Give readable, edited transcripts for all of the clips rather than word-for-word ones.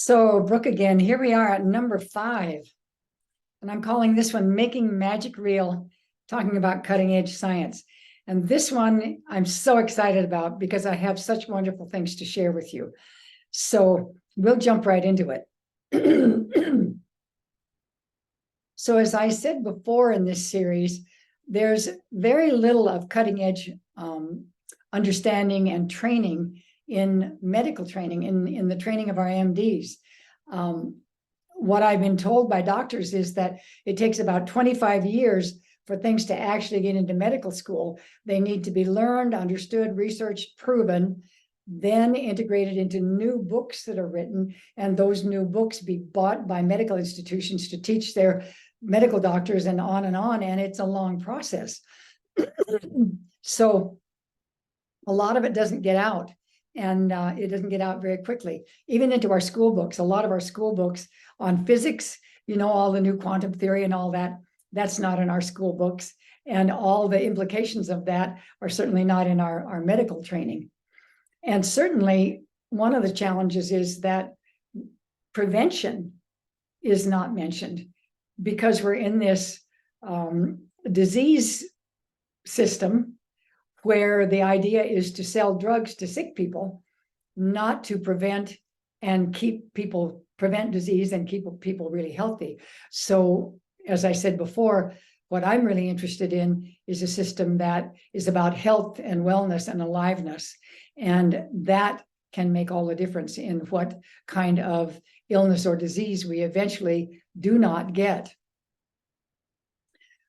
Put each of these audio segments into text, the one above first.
So, Brooke again, here we are at number 5. And I'm calling this one Making Magic Real, talking about cutting edge science. And this one I'm so excited about because I have such wonderful things to share with you. So we'll jump right into it. So as I said before in this series, there's very little of cutting edge understanding and training in medical training, in the training of our MDs. What I've been told by doctors is that it takes about 25 years for things to actually get into medical school. They need to be learned, understood, researched, proven, then integrated into new books that are written, and those new books be bought by medical institutions to teach their medical doctors, and on, and it's a long process. So a lot of it doesn't get out, and it doesn't get out very quickly, even into our school books. A lot of our school books on physics, all the new quantum theory and all that, that's not in our school books. And all the implications of that are certainly not in our medical training. And certainly one of the challenges is that prevention is not mentioned, because we're in this disease system where the idea is to sell drugs to sick people, not to prevent disease and keep people really healthy. So, as I said before, what I'm really interested in is a system that is about health and wellness and aliveness. And that can make all the difference in what kind of illness or disease we eventually do not get.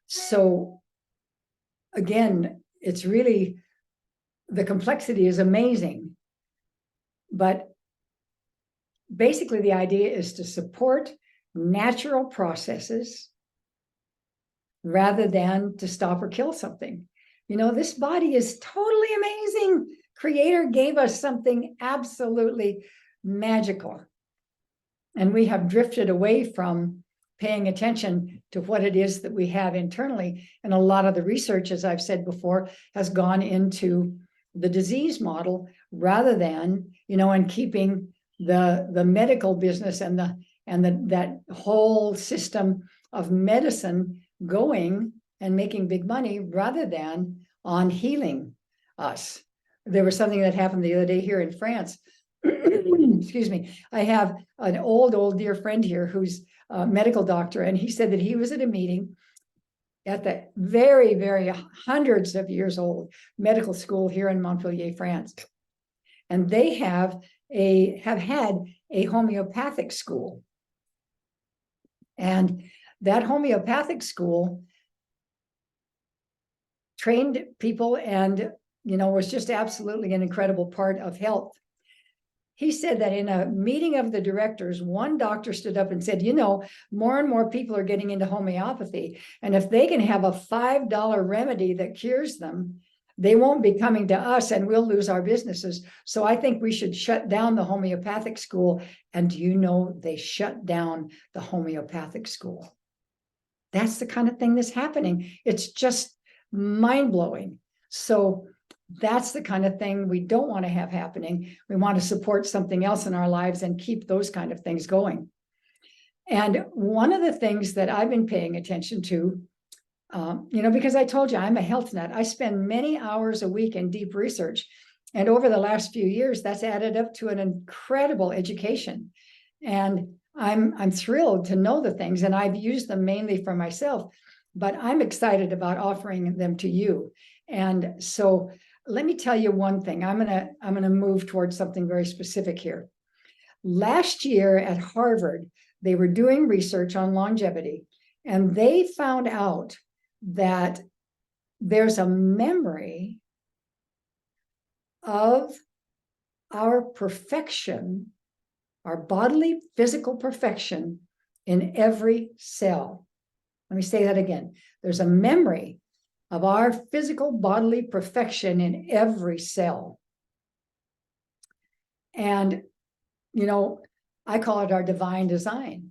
So again, it's really, the complexity is amazing, but basically the idea is to support natural processes rather than to stop or kill something. This body is totally amazing. Creator gave us something absolutely magical. And we have drifted away from paying attention to what it is that we have internally. And a lot of the research, as I've said before, has gone into the disease model rather than, and keeping the medical business and that whole system of medicine going and making big money rather than on healing us. There was something that happened the other day here in France. Excuse me. I have an old dear friend here who's a medical doctor, and he said that he was at a meeting at the very, very hundreds of years old medical school here in Montpellier, France. And they have had a homeopathic school. And that homeopathic school trained people and, was just absolutely an incredible part of health. He said that in a meeting of the directors, one doctor stood up and said, more and more people are getting into homeopathy. And if they can have a $5 remedy that cures them, they won't be coming to us and we'll lose our businesses. So I think we should shut down the homeopathic school. And they shut down the homeopathic school. That's the kind of thing that's happening. It's just mind-blowing. So that's the kind of thing we don't want to have happening. We want to support something else in our lives and keep those kind of things going. And one of the things that I've been paying attention to, because I told you I'm a health nut, I spend many hours a week in deep research. And over the last few years, that's added up to an incredible education. And I'm thrilled to know the things, and I've used them mainly for myself, but I'm excited about offering them to you. And so let me tell you one thing. I'm gonna move towards something very specific here. Last year at Harvard, they were doing research on longevity, and they found out that there's a memory of our perfection, our bodily physical perfection, in every cell. Let me say that again. There's a memory of our physical bodily perfection in every cell. And, I call it our divine design.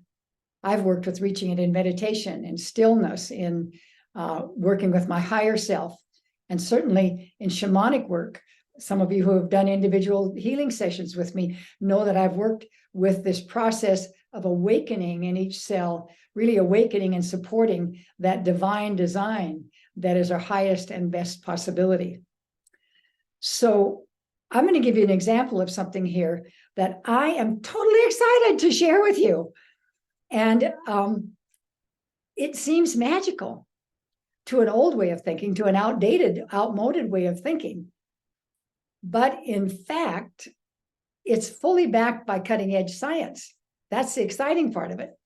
I've worked with reaching it in meditation, in stillness, in working with my higher self, and certainly in shamanic work, some of you who have done individual healing sessions with me know that I've worked with this process of awakening in each cell, really awakening and supporting that divine design that is our highest and best possibility. So I'm going to give you an example of something here that I am totally excited to share with you. And it seems magical to an old way of thinking, to an outmoded way of thinking. But in fact, it's fully backed by cutting edge science. That's the exciting part of it.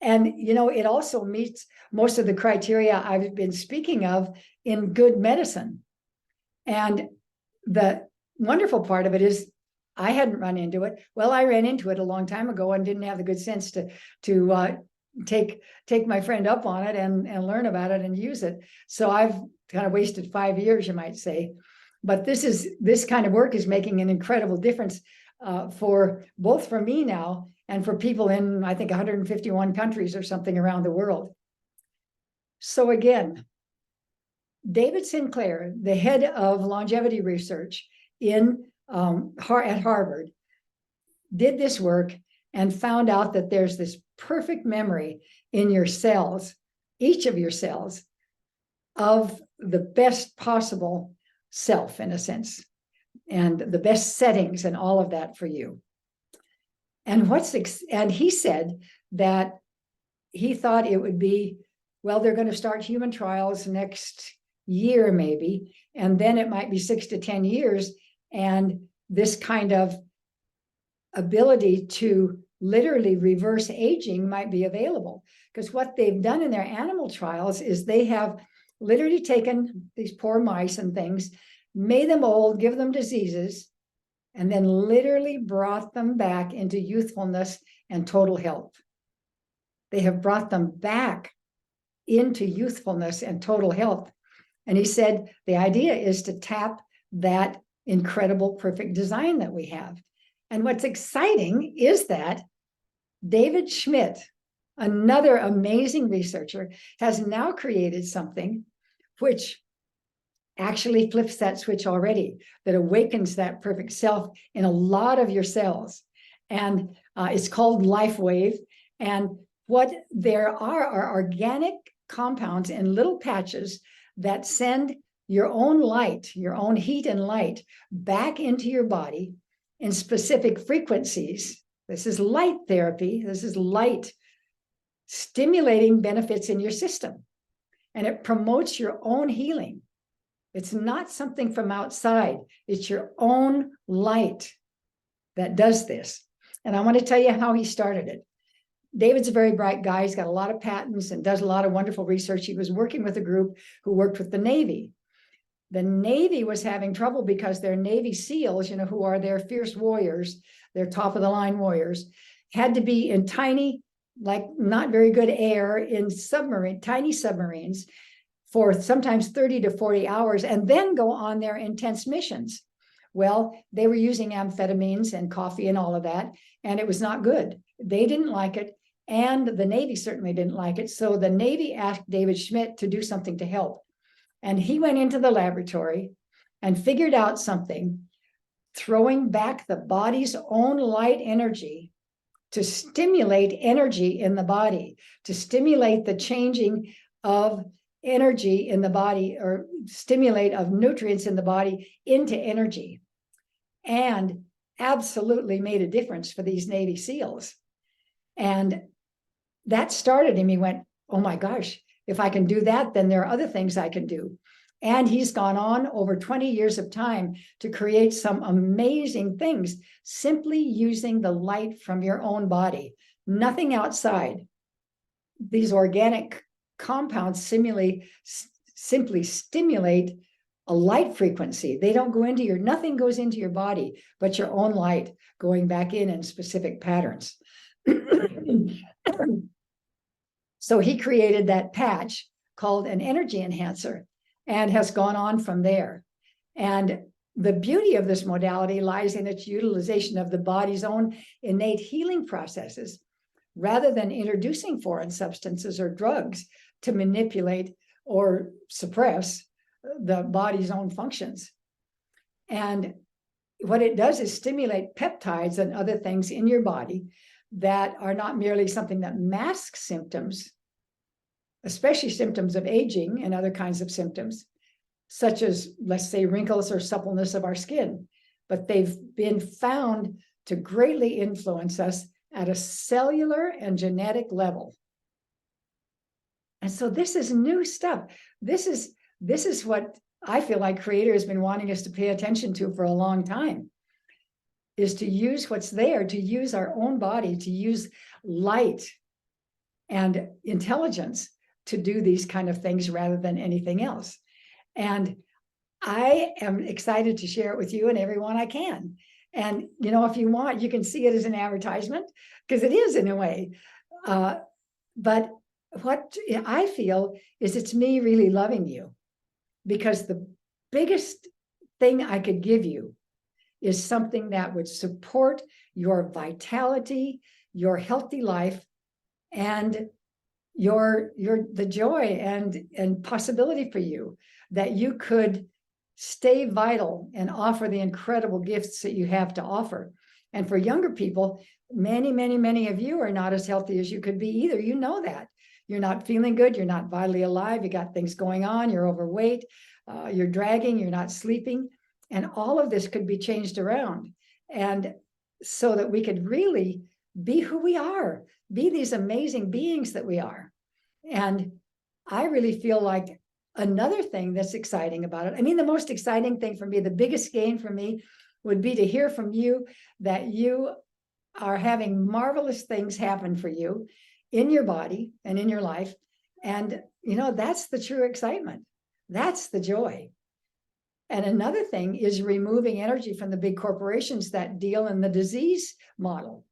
And, you know, it also meets most of the criteria I've been speaking of in good medicine. And the wonderful part of it is I hadn't run into it. Well, I ran into it a long time ago and didn't have the good sense to take my friend up on it and learn about it and use it. So I've kind of wasted 5 years, you might say. But this kind of work is making an incredible difference for both for me now and for people in, I think, 151 countries or something around the world. So again, David Sinclair, the head of longevity research at Harvard, did this work and found out that there's this perfect memory in your cells, each of your cells, of the best possible self, in a sense, and the best settings and all of that for you. And he said that he thought it would be, well, they're going to start human trials next year, maybe, and then it might be 6 to 10 years. And this kind of ability to literally reverse aging might be available. Because what they've done in their animal trials is they have literally taken these poor mice and things, made them old, give them diseases, and then literally brought them back into youthfulness and total health. They have brought them back into youthfulness and total health. And he said the idea is to tap that incredible, perfect design that we have. And what's exciting is that David Schmidt, another amazing researcher, has now created something which actually flips that switch already, that awakens that perfect self in a lot of your cells. And it's called LifeWave. And what there are organic compounds in little patches that send your own light, your own heat and light back into your body in specific frequencies. This is light therapy. This is light stimulating benefits in your system. And it promotes your own healing. It's not something from outside. It's your own light that does this. And I want to tell you how he started it. David's a very bright guy. He's got a lot of patents and does a lot of wonderful research. He was working with a group who worked with the Navy. The Navy was having trouble because their Navy SEALs, you know, who are their fierce warriors, their top of the line warriors, had to be in tiny, like not very good air in tiny submarines for sometimes 30 to 40 hours and then go on their intense missions. Well, they were using amphetamines and coffee and all of that, and it was not good. They didn't like it, and the Navy certainly didn't like it. So the Navy asked David Schmidt to do something to help. And he went into the laboratory and figured out something, throwing back the body's own light energy to stimulate energy in the body, to stimulate the changing of energy in the body, or stimulate of nutrients in the body into energy, and absolutely made a difference for these Navy SEALs. And that started him. He went, oh my gosh, if I can do that, then there are other things I can do. And he's gone on over 20 years of time to create some amazing things, simply using the light from your own body, nothing outside. These organic compounds simply stimulate a light frequency. They don't go into nothing goes into your body, but your own light going back in specific patterns. So he created that patch called an energy enhancer and has gone on from there. And the beauty of this modality lies in its utilization of the body's own innate healing processes, rather than introducing foreign substances or drugs to manipulate or suppress the body's own functions. And what it does is stimulate peptides and other things in your body that are not merely something that masks symptoms, especially symptoms of aging and other kinds of symptoms, such as, let's say, wrinkles or suppleness of our skin. But they've been found to greatly influence us at a cellular and genetic level. And so this is new stuff. This is what I feel like Creator has been wanting us to pay attention to for a long time, is to use what's there, to use our own body, to use light and intelligence to do these kind of things rather than anything else. And I am excited to share it with you and everyone I can. And, if you want, you can see it as an advertisement, because it is in a way. But what I feel is it's me really loving you, because the biggest thing I could give you is something that would support your vitality, your healthy life, and the joy and possibility for you, that you could stay vital and offer the incredible gifts that you have to offer. And for younger people, many, many, many of you are not as healthy as you could be either. You know that. You're not feeling good. You're not vitally alive. You got things going on. You're overweight. You're dragging. You're not sleeping. And all of this could be changed around. And so that we could really be who we are, be these amazing beings that we are. And I really feel like another thing that's exciting about it, the most exciting thing for me, the biggest gain for me, would be to hear from you that you are having marvelous things happen for you in your body and in your life. And, that's the true excitement. That's the joy. And another thing is removing energy from the big corporations that deal in the disease model,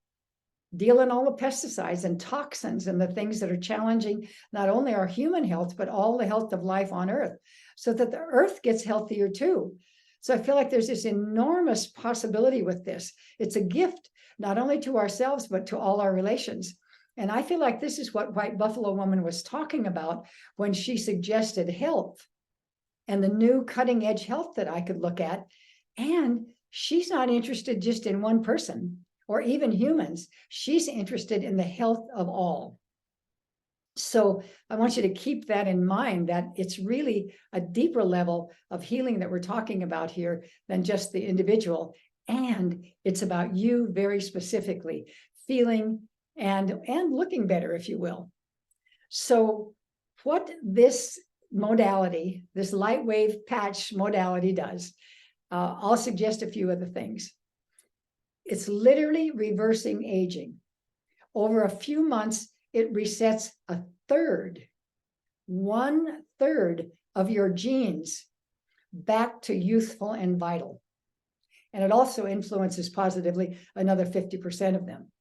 deal in all the pesticides and toxins and the things that are challenging not only our human health, but all the health of life on Earth, so that the Earth gets healthier too. So I feel like there's this enormous possibility with this. It's a gift, not only to ourselves, but to all our relations. And I feel like this is what White Buffalo Woman was talking about when she suggested health and the new cutting edge health that I could look at. And she's not interested just in one person or even humans. She's interested in the health of all. So I want you to keep that in mind, that it's really a deeper level of healing that we're talking about here than just the individual. And it's about you very specifically feeling and looking better, if you will. So what this modality, this light wave patch modality does, I'll suggest a few of the things. It's literally reversing aging. Over a few months, it resets 1/3 of your genes back to youthful and vital. And it also influences positively another 50% of them.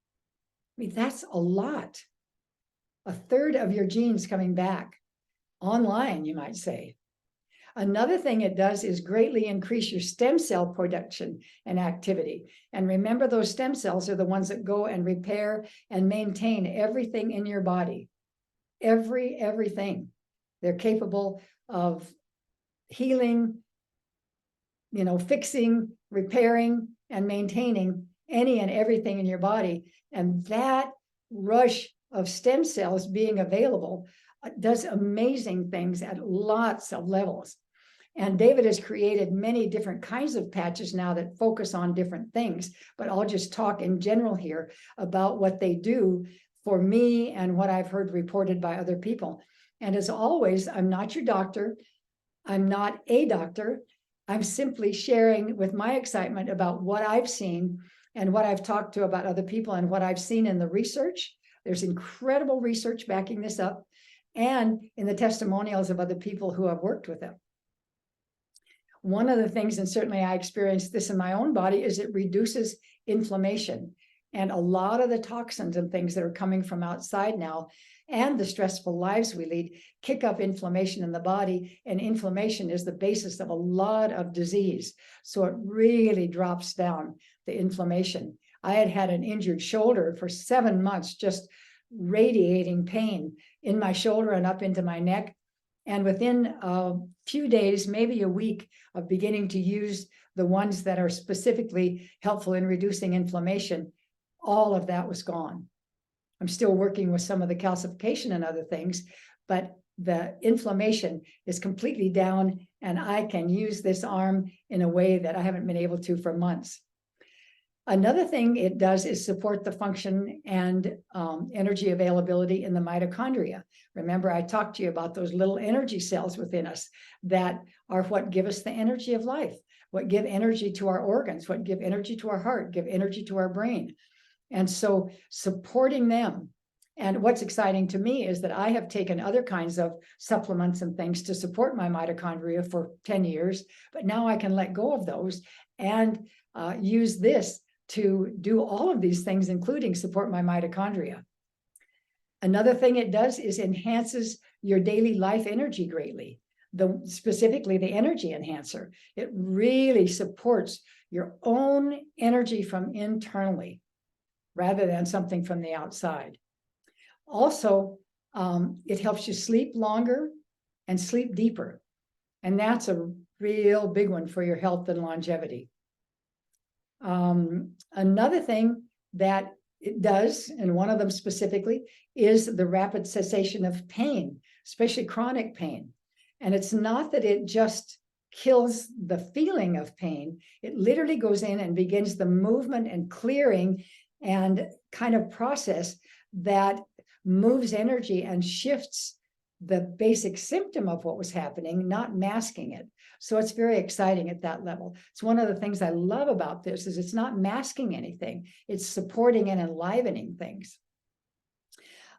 That's a lot. 1/3 of your genes coming back online, you might say. Another thing it does is greatly increase your stem cell production and activity. And remember, those stem cells are the ones that go and repair and maintain everything in your body. Everything. They're capable of healing, fixing, repairing, and maintaining any and everything in your body. And that rush of stem cells being available does amazing things at lots of levels. And David has created many different kinds of patches now that focus on different things, but I'll just talk in general here about what they do for me and what I've heard reported by other people. And as always, I'm not your doctor. I'm not a doctor. I'm simply sharing with my excitement about what I've seen and what I've talked to about other people and what I've seen in the research. There's incredible research backing this up, and in the testimonials of other people who have worked with them. One of the things, and certainly I experienced this in my own body, is it reduces inflammation. And a lot of the toxins and things that are coming from outside now, and the stressful lives we lead, kick up inflammation in the body. And inflammation is the basis of a lot of disease. So it really drops down the inflammation. I had an injured shoulder for 7 months, just radiating pain in my shoulder and up into my neck. And within a few days, maybe a week of beginning to use the ones that are specifically helpful in reducing inflammation, all of that was gone. I'm still working with some of the calcification and other things, but the inflammation is completely down, and I can use this arm in a way that I haven't been able to for months. Another thing it does is support the function and energy availability in the mitochondria. Remember, I talked to you about those little energy cells within us that are what give us the energy of life, what give energy to our organs, what give energy to our heart, give energy to our brain. And so supporting them. And what's exciting to me is that I have taken other kinds of supplements and things to support my mitochondria for 10 years, but now I can let go of those and use this to do all of these things, including support my mitochondria. Another thing it does is enhances your daily life energy greatly. Specifically the energy enhancer. It really supports your own energy from internally rather than something from the outside. Also, it helps you sleep longer and sleep deeper. And that's a real big one for your health and longevity. Another thing that it does, and one of them specifically, is the rapid cessation of pain, especially chronic pain. And it's not that it just kills the feeling of pain. It literally goes in and begins the movement and clearing and kind of process that moves energy and shifts the basic symptom of what was happening, not masking it. So it's very exciting at that level. It's one of the things I love about this is it's not masking anything. It's supporting and enlivening things.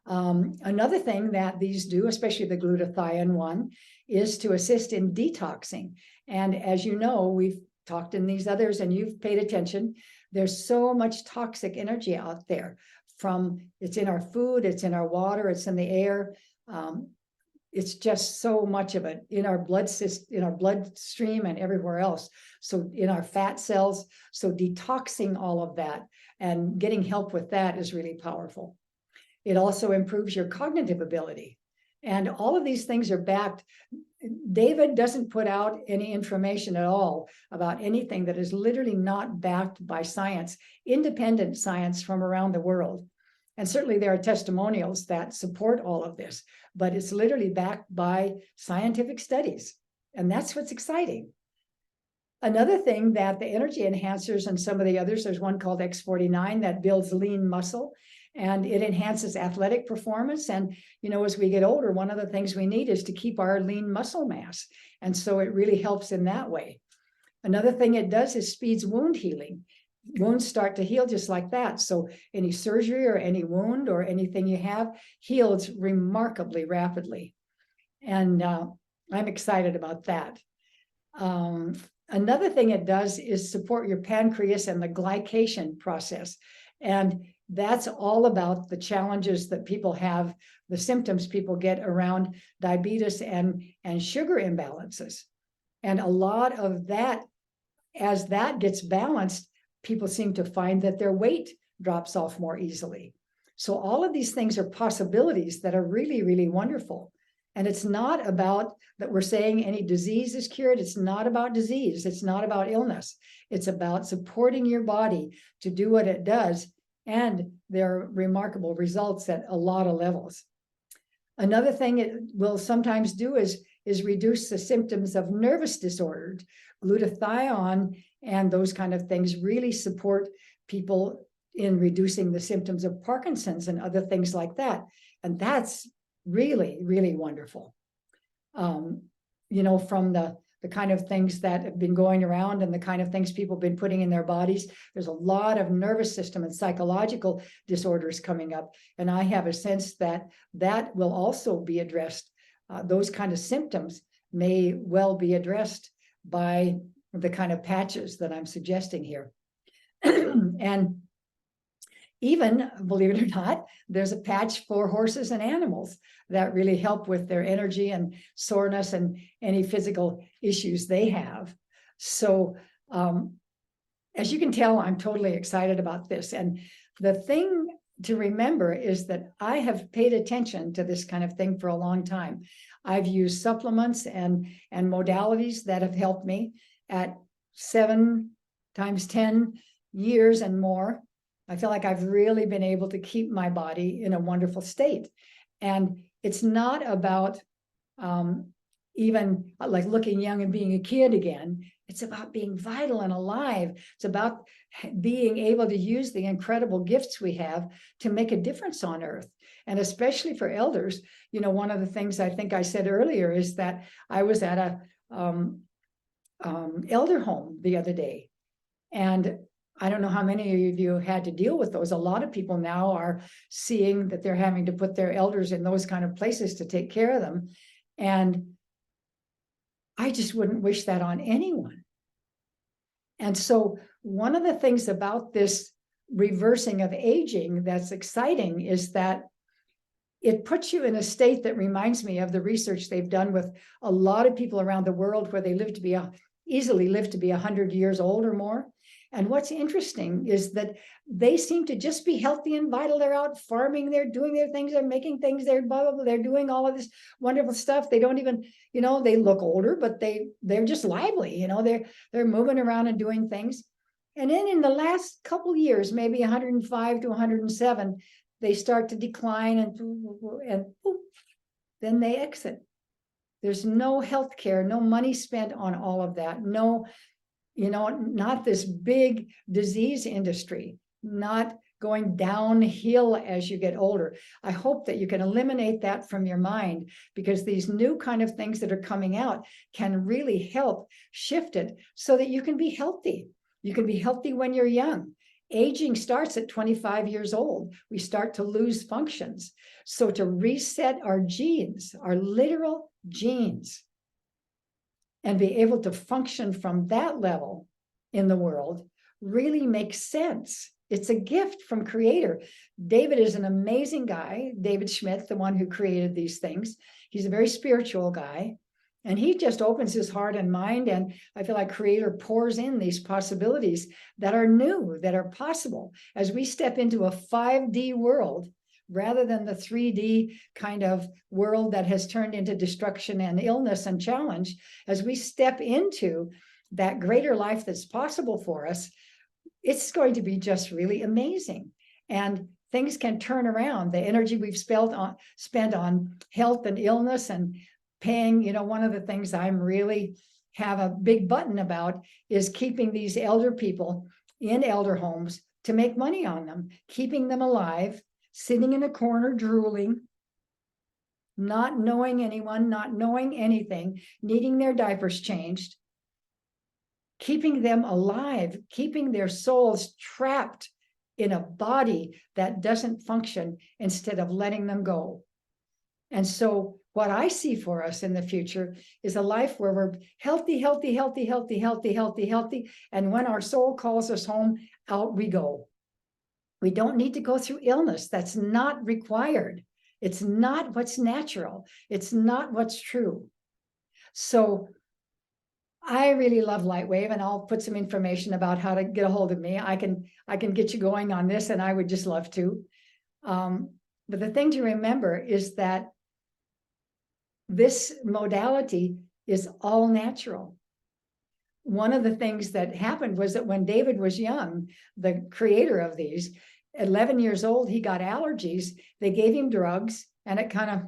Another thing that these do, especially the glutathione one, is to assist in detoxing. And as you know, we've talked in these others and you've paid attention, there's so much toxic energy out there it's in our food, it's in our water, it's in the air. It's just so much of it in our blood system, in our bloodstream and everywhere else. So in our fat cells, so detoxing all of that and getting help with that is really powerful. It also improves your cognitive ability. And all of these things are backed. David doesn't put out any information at all about anything that is literally not backed by science, independent science from around the world. And certainly there are testimonials that support all of this, but it's literally backed by scientific studies. And that's what's exciting. Another thing that the energy enhancers and some of the others, there's one called X49 that builds lean muscle and it enhances athletic performance. And, you know, as we get older, one of the things we need is to keep our lean muscle mass. And so it really helps in that way. Another thing it does is speeds wound healing. Wounds start to heal just like that. So any surgery or any wound or anything you have heals remarkably rapidly. And I'm excited about that. Another thing it does is support your pancreas and the glycation process. And that's all about the challenges that people have, the symptoms people get around diabetes and sugar imbalances. And a lot of that, as that gets balanced, people seem to find that their weight drops off more easily. So all of these things are possibilities that are really, really wonderful. And it's not about that we're saying any disease is cured. It's not about disease. It's not about illness. It's about supporting your body to do what it does. And there are remarkable results at a lot of levels. Another thing it will sometimes do is reduce the symptoms of nervous disorders. Glutathione and those kind of things really support people in reducing the symptoms of Parkinson's and other things like that. And that's really, really wonderful. You know, from the kind of things that have been going around and the kind of things people have been putting in their bodies, there's a lot of nervous system and psychological disorders coming up. And I have a sense that that will also be addressed. Those kind of symptoms may well be addressed by the kind of patches that I'm suggesting here. And even, believe it or not, there's a patch for horses and animals that really help with their energy and soreness and any physical issues they have. So as you can tell, I'm totally excited about this. And the thing to remember is that I have paid attention to this kind of thing for a long time. I've used supplements and modalities that have helped me at 7 times 10 years and more, I feel like I've really been able to keep my body in a wonderful state. And it's not about even like looking young and being a kid again. It's about being vital and alive. It's about being able to use the incredible gifts we have to make a difference on earth. And especially for elders, you know, one of the things I think I said earlier is that I was at a elder home the other day. And I don't know how many of you had to deal with those. A lot of people now are seeing that they're having to put their elders in those kind of places to take care of them. And I just wouldn't wish that on anyone. And so one of the things about this reversing of aging that's exciting is that it puts you in a state that reminds me of the research they've done with a lot of people around the world where they live to be easily live to be 100 years old or more. And what's interesting is that they seem to just be healthy and vital. They're out farming, they're doing their things, they're making things, they're blah, blah, blah, they're doing all of this wonderful stuff. They don't even, you know, they look older, but they're just lively, you know, they're moving around and doing things. And then in the last couple of years, maybe 105 to 107, they start to decline and poof, then they exit. There's no health care, no money spent on all of that, no, you know, not this big disease industry, not going downhill as you get older. I hope that you can eliminate that from your mind, because these new kind of things that are coming out can really help shift it so that you can be healthy. You can be healthy when you're young. Aging starts at 25 years old. We start to lose functions. So to reset our genes, our literal genes, and be able to function from that level in the world really makes sense. It's a gift from Creator. David is an amazing guy, David Schmidt, the one who created these things. He's a very spiritual guy, and he just opens his heart and mind, and I feel like Creator pours in these possibilities that are new, that are possible. As we step into a 5D world, rather than the 3D kind of world that has turned into destruction and illness and challenge, as we step into that greater life that's possible for us, it's going to be just really amazing. And things can turn around. The energy we've spent on health and illness and paying, you know, one of the things I'm really have a big button about is keeping these elder people in elder homes to make money on them, keeping them alive, sitting in a corner drooling, not knowing anyone, not knowing anything, needing their diapers changed, keeping them alive, keeping their souls trapped in a body that doesn't function instead of letting them go. And so what I see for us in the future is a life where we're healthy, healthy, healthy, healthy, healthy, healthy, healthy. And when our soul calls us home, out we go. We don't need to go through illness. That's not required. It's not what's natural. It's not what's true. So I really love Lightwave, and I'll put some information about how to get a hold of me. I can get you going on this, and I would just love to. But the thing to remember is that this modality is all natural. One of the things that happened was that when David was young, the creator of these, 11 years old, he got allergies. They gave him drugs, and it kind of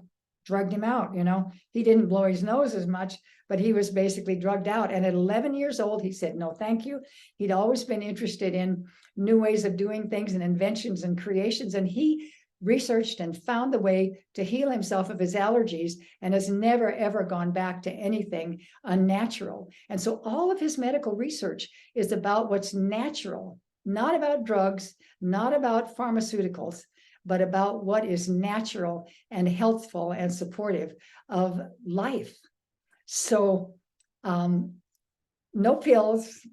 drugged him out. You know, he didn't blow his nose as much, but he was basically drugged out. And at 11 years old, he said, no, thank you. He'd always been interested in new ways of doing things and inventions and creations. And he researched and found the way to heal himself of his allergies, and has never, ever gone back to anything unnatural. And so all of his medical research is about what's natural, not about drugs, not about pharmaceuticals, but about what is natural and healthful and supportive of life. So no pills,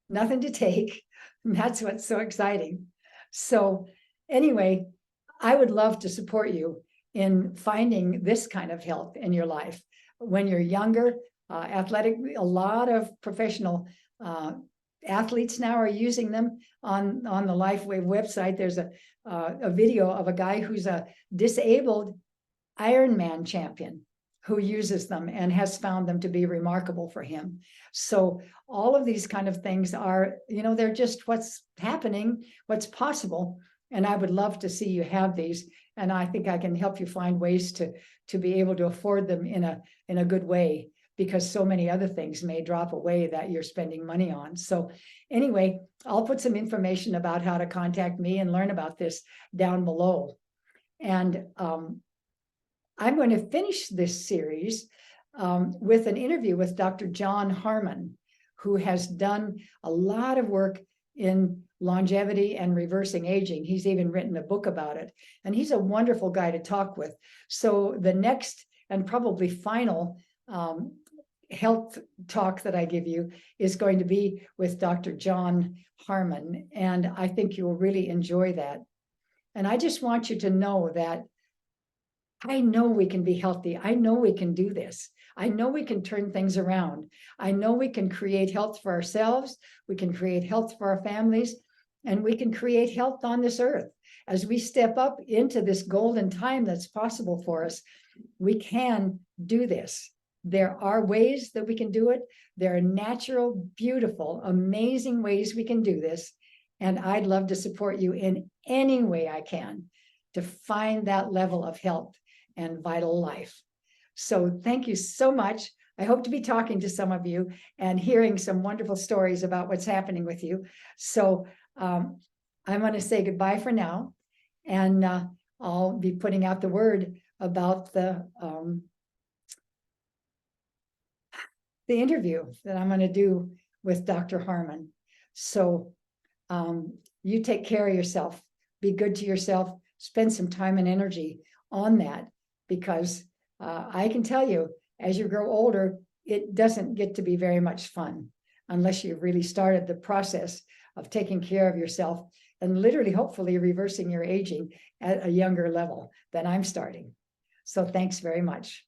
nothing to take. That's what's so exciting. So anyway, I would love to support you in finding this kind of health in your life. When you're younger, athletic, a lot of professional athletes now are using them on the LifeWave website. There's a video of a guy who's a disabled Ironman champion who uses them and has found them to be remarkable for him. So all of these kind of things are, they're just what's happening, what's possible. And I would love to see you have these. And I think I can help you find ways to be able to afford them in a good way, because so many other things may drop away that you're spending money on. So anyway, I'll put some information about how to contact me and learn about this down below. And I'm going to finish this series with an interview with Dr. John Harmon, who has done a lot of work in longevity and reversing aging. He's even written a book about it, and he's a wonderful guy to talk with. So the next and probably final health talk that I give you is going to be with Dr. John Harmon, and I think you will really enjoy that. And I just want you to know that I know we can be healthy. I know we can do this. I know we can turn things around. I know we can create health for ourselves. We can create health for our families, and we can create health on this earth. As we step up into this golden time that's possible for us, we can do this. There are ways that we can do it. There are natural, beautiful, amazing ways we can do this. And I'd love to support you in any way I can to find that level of health and vital life. So thank you so much. I hope to be talking to some of you and hearing some wonderful stories about what's happening with you. So I'm going to say goodbye for now, and I'll be putting out the word about the interview that I'm going to do with Dr. Harmon. So you take care of yourself, be good to yourself, spend some time and energy on that, because I can tell you, as you grow older, it doesn't get to be very much fun unless you've really started the process of taking care of yourself and literally, hopefully, reversing your aging at a younger level than I'm starting. So thanks very much.